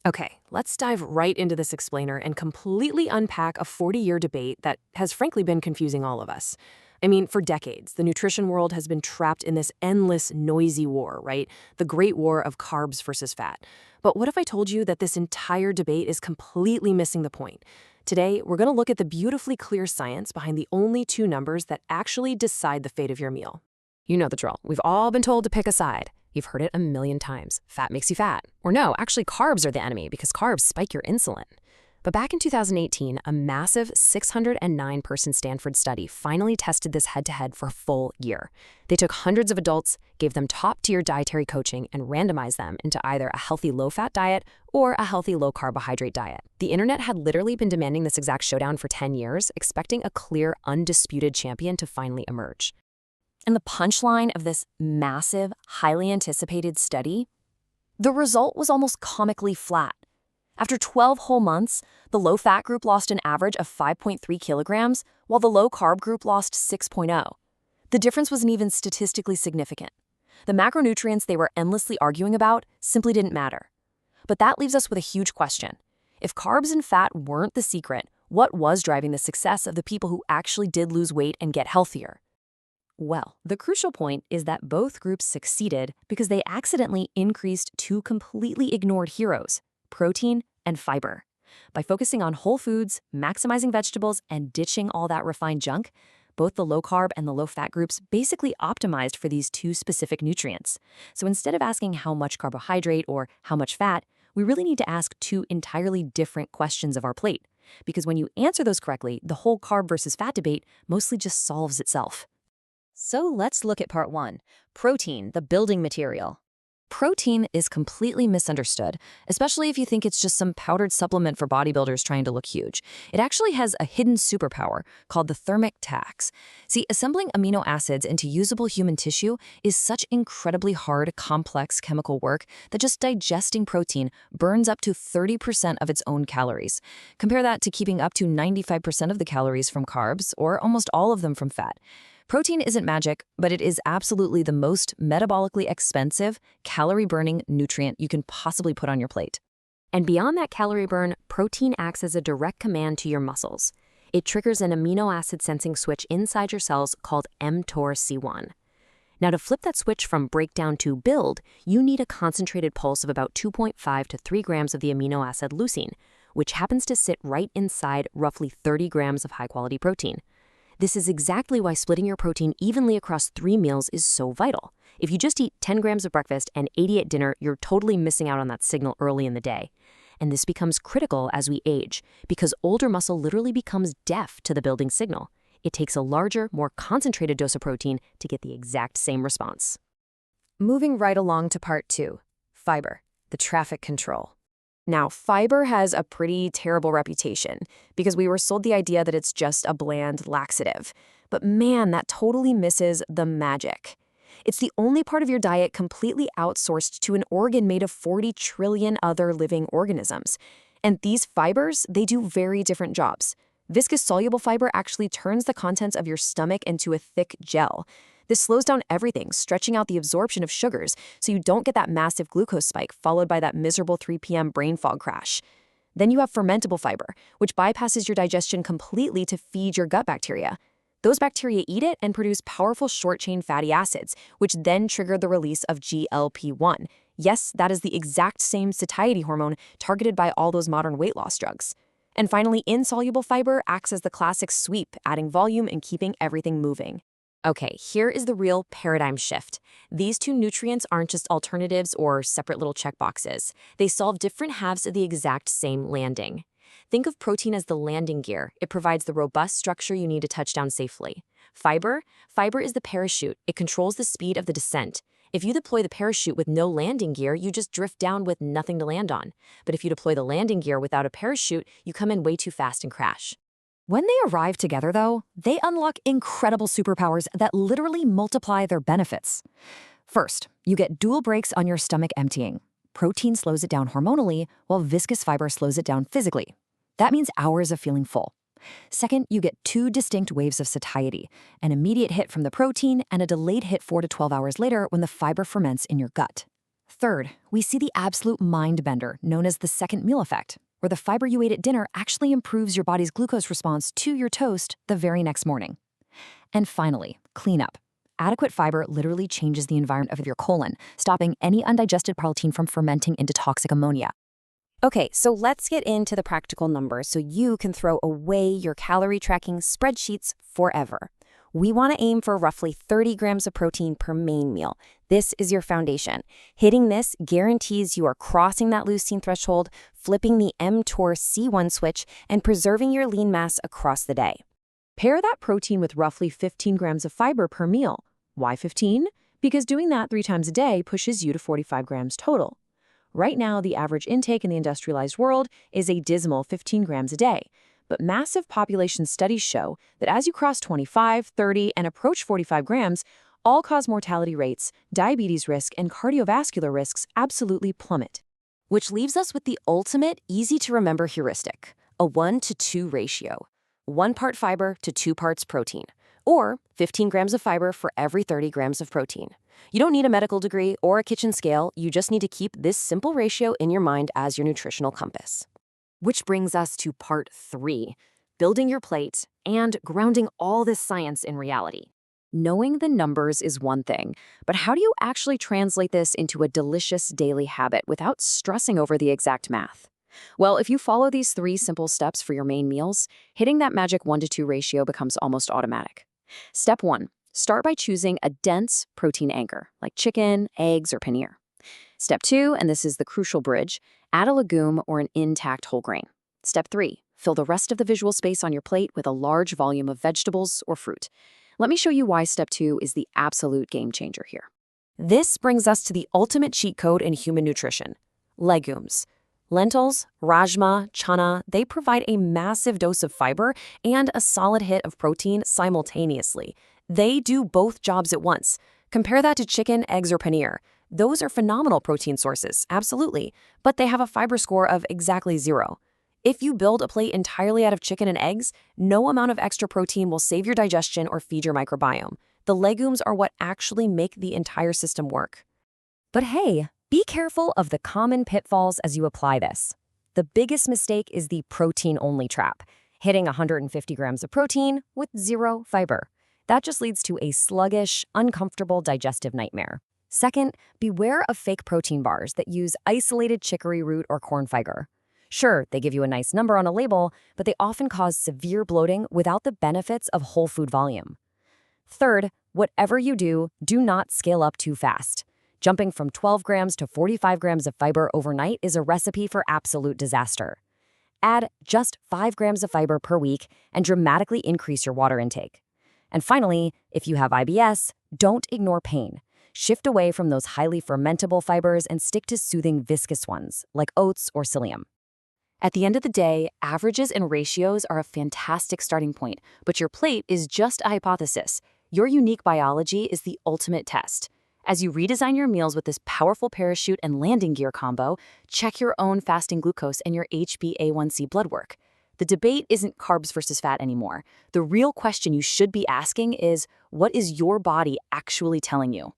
Okay, let's dive right into this explainer and completely unpack a 40-year debate that has frankly been confusing all of us. I mean, for decades, the nutrition world has been trapped in this endless, noisy war, right? The great war of carbs versus fat. But what if I told you that this entire debate is completely missing the point? Today, we're going to look at the beautifully clear science behind the only two numbers that actually decide the fate of your meal. You know the drill. We've all been told to pick a side. You've heard it a million times. Fat makes you fat. Or no, actually carbs are the enemy because carbs spike your insulin. But back in 2018, a massive 609-person Stanford study finally tested this head-to-head for a full year. They took hundreds of adults, gave them top-tier dietary coaching, and randomized them into either a healthy low-fat diet or a healthy low-carbohydrate diet. The internet had literally been demanding this exact showdown for 10 years, expecting a clear, undisputed champion to finally emerge. And the punchline of this massive, highly anticipated study? The result was almost comically flat. After 12 whole months, the low-fat group lost an average of 5.3 kilograms, while the low-carb group lost 6.0. The difference wasn't even statistically significant. The macronutrients they were endlessly arguing about simply didn't matter. But that leaves us with a huge question. If carbs and fat weren't the secret, what was driving the success of the people who actually did lose weight and get healthier? Well, the crucial point is that both groups succeeded because they accidentally increased two completely ignored heroes: protein and fiber. By focusing on whole foods, maximizing vegetables, and ditching all that refined junk, both the low-carb and the low-fat groups basically optimized for these two specific nutrients. So instead of asking how much carbohydrate or how much fat, we really need to ask two entirely different questions of our plate. Because when you answer those correctly, the whole carb versus fat debate mostly just solves itself. So let's look at part one, protein, the building material. Protein is completely misunderstood, especially if you think it's just some powdered supplement for bodybuilders trying to look huge. It actually has a hidden superpower called the thermic tax. See, assembling amino acids into usable human tissue is such incredibly hard, complex chemical work that just digesting protein burns up to 30% of its own calories. Compare that to keeping up to 95% of the calories from carbs, or almost all of them from fat. Protein isn't magic, but it is absolutely the most metabolically expensive, calorie-burning nutrient you can possibly put on your plate. And beyond that calorie burn, protein acts as a direct command to your muscles. It triggers an amino acid sensing switch inside your cells called mTORC1. Now, to flip that switch from breakdown to build, you need a concentrated pulse of about 2.5 to 3 grams of the amino acid leucine, which happens to sit right inside roughly 30 grams of high-quality protein. This is exactly why splitting your protein evenly across 3 meals is so vital. If you just eat 10 grams at breakfast and 80 at dinner, you're totally missing out on that signal early in the day. And this becomes critical as we age, because older muscle literally becomes deaf to the building signal. It takes a larger, more concentrated dose of protein to get the exact same response. Moving right along to part two, fiber, the traffic control. Now, fiber has a pretty terrible reputation because we were sold the idea that it's just a bland laxative. But man, that totally misses the magic. It's the only part of your diet completely outsourced to an organ made of 40 trillion other living organisms. And these fibers, they do very different jobs. Viscous soluble fiber actually turns the contents of your stomach into a thick gel. This slows down everything, stretching out the absorption of sugars so you don't get that massive glucose spike followed by that miserable 3 p.m. brain fog crash. Then you have fermentable fiber, which bypasses your digestion completely to feed your gut bacteria. Those bacteria eat it and produce powerful short-chain fatty acids, which then trigger the release of GLP-1. Yes, that is the exact same satiety hormone targeted by all those modern weight loss drugs. And finally, insoluble fiber acts as the classic sweep, adding volume and keeping everything moving. Okay, here is the real paradigm shift. These two nutrients aren't just alternatives or separate little checkboxes. They solve different halves of the exact same landing. Think of protein as the landing gear. It provides the robust structure you need to touch down safely. Fiber is the parachute. It controls the speed of the descent. If you deploy the parachute with no landing gear, you just drift down with nothing to land on. But if you deploy the landing gear without a parachute, you come in way too fast and crash. When they arrive together, though, they unlock incredible superpowers that literally multiply their benefits. First, you get dual brakes on your stomach emptying. Protein slows it down hormonally, while viscous fiber slows it down physically. That means hours of feeling full. Second, you get 2 distinct waves of satiety, an immediate hit from the protein and a delayed hit 4 to 12 hours later when the fiber ferments in your gut. Third, we see the absolute mind bender known as the second meal effect, where the fiber you ate at dinner actually improves your body's glucose response to your toast the very next morning. And finally, cleanup. Adequate fiber literally changes the environment of your colon, stopping any undigested protein from fermenting into toxic ammonia. Okay, so let's get into the practical numbers so you can throw away your calorie tracking spreadsheets forever. We want to aim for roughly 30 grams of protein per main meal. This is your foundation. Hitting this guarantees you are crossing that leucine threshold, flipping the mTOR C1 switch, and preserving your lean mass across the day. Pair that protein with roughly 15 grams of fiber per meal. Why 15? Because doing that 3 times a day pushes you to 45 grams total. Right now, the average intake in the industrialized world is a dismal 15 grams a day. But massive population studies show that as you cross 25, 30, and approach 45 grams, all-cause mortality rates, diabetes risk, and cardiovascular risks absolutely plummet. Which leaves us with the ultimate easy-to-remember heuristic, a 1-to-2 ratio. 1 part fiber to 2 parts protein, or 15 grams of fiber for every 30 grams of protein. You don't need a medical degree or a kitchen scale, you just need to keep this simple ratio in your mind as your nutritional compass. Which brings us to part 3, building your plate and grounding all this science in reality. Knowing the numbers is one thing, but how do you actually translate this into a delicious daily habit without stressing over the exact math? Well, if you follow these 3 simple steps for your main meals, hitting that magic 1-to-2 ratio becomes almost automatic. Step 1, start by choosing a dense protein anchor, like chicken, eggs, or paneer. Step 2, and this is the crucial bridge, add a legume or an intact whole grain. Step 3, fill the rest of the visual space on your plate with a large volume of vegetables or fruit. Let me show you why Step 2 is the absolute game changer here. This brings us to the ultimate cheat code in human nutrition, legumes. Lentils, rajma, chana, they provide a massive dose of fiber and a solid hit of protein simultaneously. They do both jobs at once. Compare that to chicken, eggs, or paneer. Those are phenomenal protein sources, absolutely, but they have a fiber score of exactly 0. If you build a plate entirely out of chicken and eggs, no amount of extra protein will save your digestion or feed your microbiome. The legumes are what actually make the entire system work. But hey, be careful of the common pitfalls as you apply this. The biggest mistake is the protein-only trap, hitting 150 grams of protein with 0 fiber. That just leads to a sluggish, uncomfortable digestive nightmare. Second, beware of fake protein bars that use isolated chicory root or corn fiber. Sure, they give you a nice number on a label, but they often cause severe bloating without the benefits of whole food volume. Third, whatever you do, do not scale up too fast. Jumping from 12 grams to 45 grams of fiber overnight is a recipe for absolute disaster. Add just 5 grams of fiber per week and dramatically increase your water intake. And finally, if you have IBS, don't ignore pain. Shift away from those highly fermentable fibers and stick to soothing viscous ones, like oats or psyllium. At the end of the day, averages and ratios are a fantastic starting point, but your plate is just a hypothesis. Your unique biology is the ultimate test. As you redesign your meals with this powerful parachute and landing gear combo, check your own fasting glucose and your HbA1c blood work. The debate isn't carbs versus fat anymore. The real question you should be asking is, what is your body actually telling you?